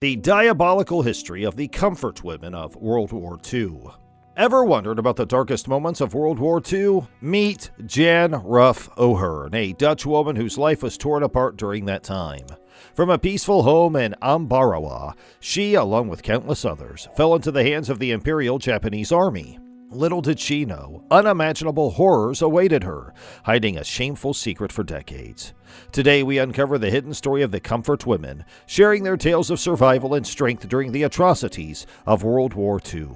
The diabolical history of the comfort women of World War II. Ever wondered about the darkest moments of World War II? Meet Jan Ruff O'Hearn, a Dutch woman whose life was torn apart during that time. From a peaceful home in Ambarawa, she, along with countless others, fell into the hands of the Imperial Japanese Army. Little did she know, unimaginable horrors awaited her, hiding a shameful secret for decades. Today we uncover the hidden story of the comfort women, sharing their tales of survival and strength during the atrocities of World War II.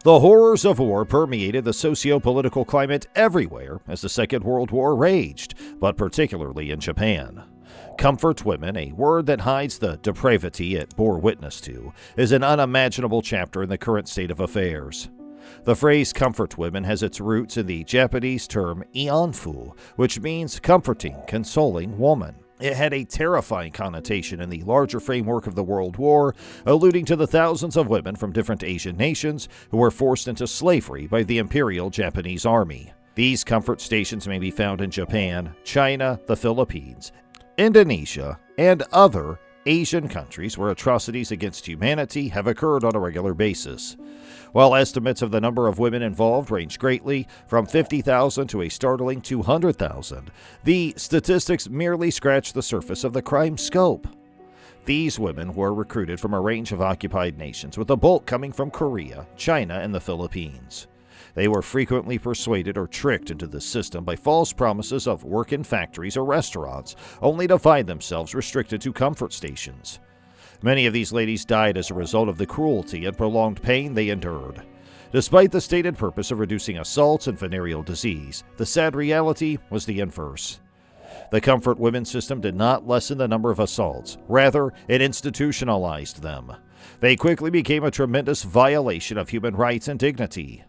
The horrors of war permeated the socio-political climate everywhere as the Second World War raged, but particularly in Japan. Comfort women, a word that hides the depravity it bore witness to, is an unimaginable chapter in the current state of affairs. The phrase comfort women has its roots in the Japanese term ionfu, which means comforting, consoling woman. It had a terrifying connotation in the larger framework of the World War, alluding to the thousands of women from different Asian nations who were forced into slavery by the Imperial Japanese Army. These comfort stations may be found in Japan, China, the Philippines, Indonesia, and other Asian countries where atrocities against humanity have occurred on a regular basis. While estimates of the number of women involved range greatly, from 50,000 to a startling 200,000, the statistics merely scratch the surface of the crime scope. These women were recruited from a range of occupied nations, with the bulk coming from Korea, China, and the Philippines. They were frequently persuaded or tricked into the system by false promises of work in factories or restaurants, only to find themselves restricted to comfort stations. Many of these ladies died as a result of the cruelty and prolonged pain they endured. Despite the stated purpose of reducing assaults and venereal disease, the sad reality was the inverse. The comfort women system did not lessen the number of assaults. Rather, it institutionalized them. They quickly became a tremendous violation of human rights and dignity.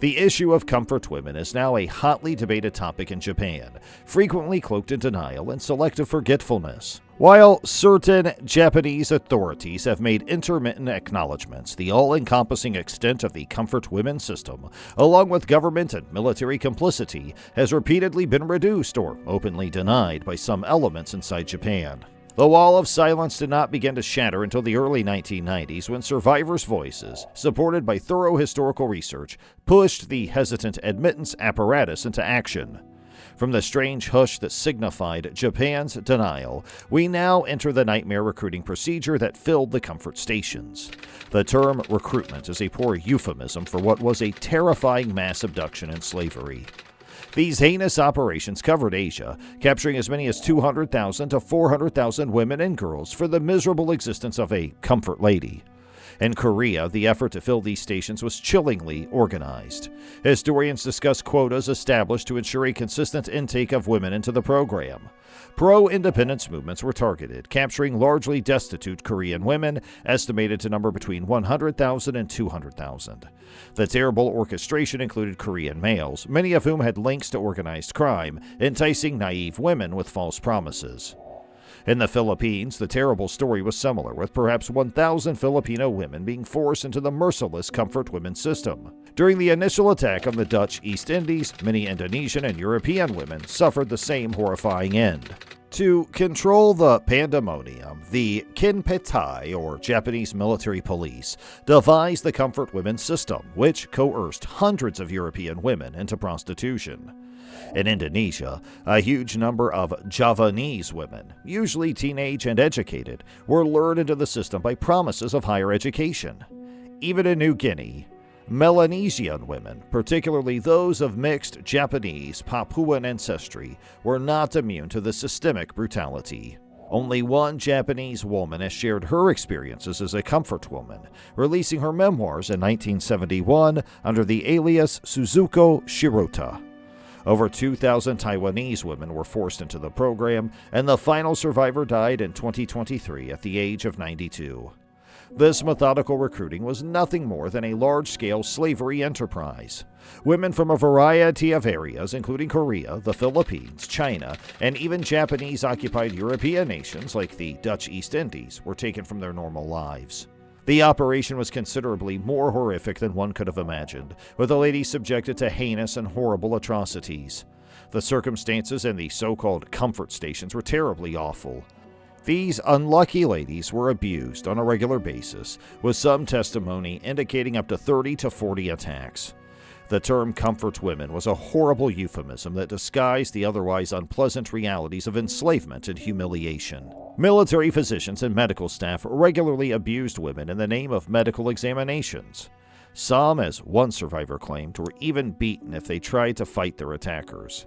The issue of comfort women is now a hotly debated topic in Japan, frequently cloaked in denial and selective forgetfulness. While certain Japanese authorities have made intermittent acknowledgments, the all-encompassing extent of the comfort women system, along with government and military complicity, has repeatedly been reduced or openly denied by some elements inside Japan. The wall of silence did not begin to shatter until the early 1990s when survivors' voices, supported by thorough historical research, pushed the hesitant admittance apparatus into action. From the strange hush that signified Japan's denial, we now enter the nightmare recruiting procedure that filled the comfort stations. The term recruitment is a poor euphemism for what was a terrifying mass abduction and slavery. These heinous operations covered Asia, capturing as many as 200,000 to 400,000 women and girls for the miserable existence of a comfort lady. In Korea, the effort to fill these stations was chillingly organized. Historians discuss quotas established to ensure a consistent intake of women into the program. Pro-independence movements were targeted, capturing largely destitute Korean women, estimated to number between 100,000 and 200,000. The terrible orchestration included Korean males, many of whom had links to organized crime, enticing naive women with false promises. In the Philippines, the terrible story was similar, with perhaps 1,000 Filipino women being forced into the merciless comfort women system. During the initial attack on the Dutch East Indies, many Indonesian and European women suffered the same horrifying end. To control the pandemonium, the Kinpetai, or Japanese military police, devised the comfort women system, which coerced hundreds of European women into prostitution. In Indonesia, a huge number of Javanese women, usually teenage and educated, were lured into the system by promises of higher education. Even in New Guinea, Melanesian women, particularly those of mixed Japanese Papuan ancestry, were not immune to the systemic brutality. Only one Japanese woman has shared her experiences as a comfort woman, releasing her memoirs in 1971 under the alias Suzuko Shirota. Over 2,000 Taiwanese women were forced into the program, and the final survivor died in 2023 at the age of 92. This methodical recruiting was nothing more than a large-scale slavery enterprise. Women from a variety of areas, including Korea, the Philippines, China, and even Japanese-occupied European nations like the Dutch East Indies, were taken from their normal lives. The operation was considerably more horrific than one could have imagined, with the ladies subjected to heinous and horrible atrocities. The circumstances in the so-called comfort stations were terribly awful. These unlucky ladies were abused on a regular basis, with some testimony indicating up to 30 to 40 attacks. The term comfort women was a horrible euphemism that disguised the otherwise unpleasant realities of enslavement and humiliation. Military physicians and medical staff regularly abused women in the name of medical examinations. Some, as one survivor claimed, were even beaten if they tried to fight their attackers.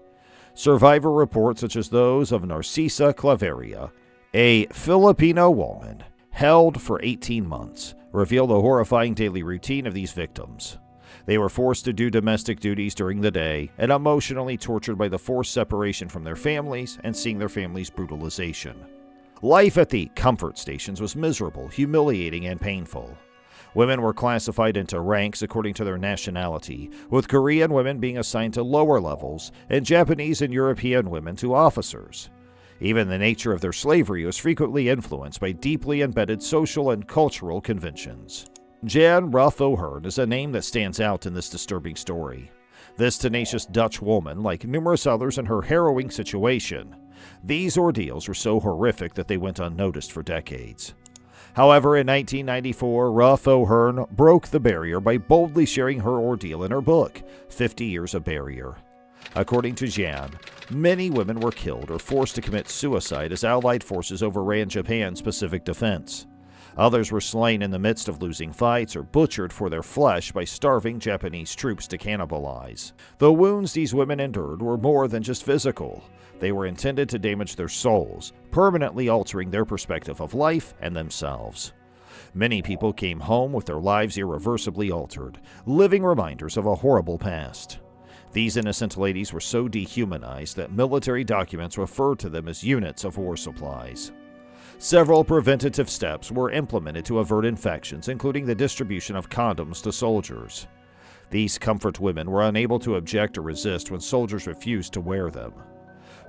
Survivor reports such as those of Narcisa Claveria, a Filipino woman held for 18 months, reveal the horrifying daily routine of these victims. They were forced to do domestic duties during the day and emotionally tortured by the forced separation from their families and seeing their families' brutalization. Life at the comfort stations was miserable, humiliating, and painful. Women were classified into ranks according to their nationality, with Korean women being assigned to lower levels and Japanese and European women to officers. Even the nature of their slavery was frequently influenced by deeply embedded social and cultural conventions. Jan Ruff O'Hearn is a name that stands out in this disturbing story. This tenacious Dutch woman, like numerous others in her harrowing situation, these ordeals were so horrific that they went unnoticed for decades. However, in 1994, Ruff O'Hearn broke the barrier by boldly sharing her ordeal in her book, 50 Years of Barrier. According to Jan, many women were killed or forced to commit suicide as Allied forces overran Japan's Pacific defense. Others were slain in the midst of losing fights or butchered for their flesh by starving Japanese troops to cannibalize. The wounds these women endured were more than just physical. They were intended to damage their souls, permanently altering their perspective of life and themselves. Many people came home with their lives irreversibly altered, living reminders of a horrible past. These innocent ladies were so dehumanized that military documents referred to them as units of war supplies. Several preventative steps were implemented to avert infections, including the distribution of condoms to soldiers. These comfort women were unable to object or resist when soldiers refused to wear them.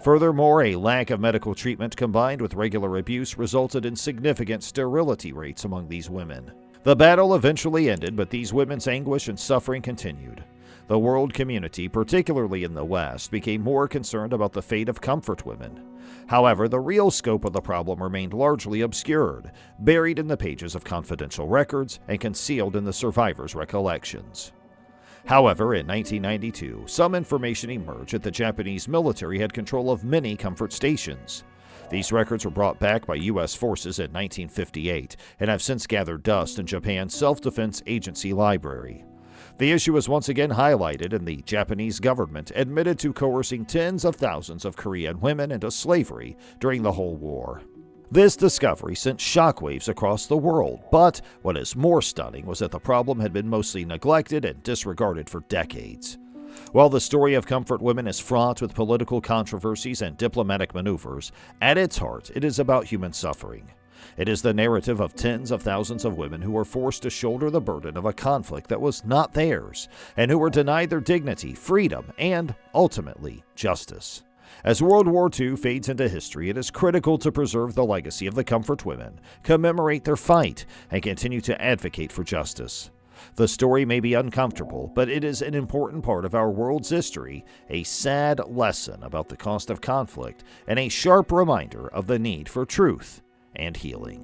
Furthermore, a lack of medical treatment combined with regular abuse resulted in significant sterility rates among these women. The battle eventually ended, but these women's anguish and suffering continued. The world community, particularly in the West, became more concerned about the fate of comfort women. However, the real scope of the problem remained largely obscured, buried in the pages of confidential records and concealed in the survivors' recollections. However, in 1992, some information emerged that the Japanese military had control of many comfort stations. These records were brought back by U.S. forces in 1958 and have since gathered dust in Japan's Self-Defense Agency library. The issue was once again highlighted, and the Japanese government admitted to coercing tens of thousands of Korean women into slavery during the whole war. This discovery sent shockwaves across the world, but what is more stunning was that the problem had been mostly neglected and disregarded for decades. While the story of comfort women is fraught with political controversies and diplomatic maneuvers, at its heart it is about human suffering. It is the narrative of tens of thousands of women who were forced to shoulder the burden of a conflict that was not theirs, and who were denied their dignity, freedom, and, ultimately, justice. As World War II fades into history, it is critical to preserve the legacy of the comfort women, commemorate their fight, and continue to advocate for justice. The story may be uncomfortable, but it is an important part of our world's history, a sad lesson about the cost of conflict, and a sharp reminder of the need for truth and healing.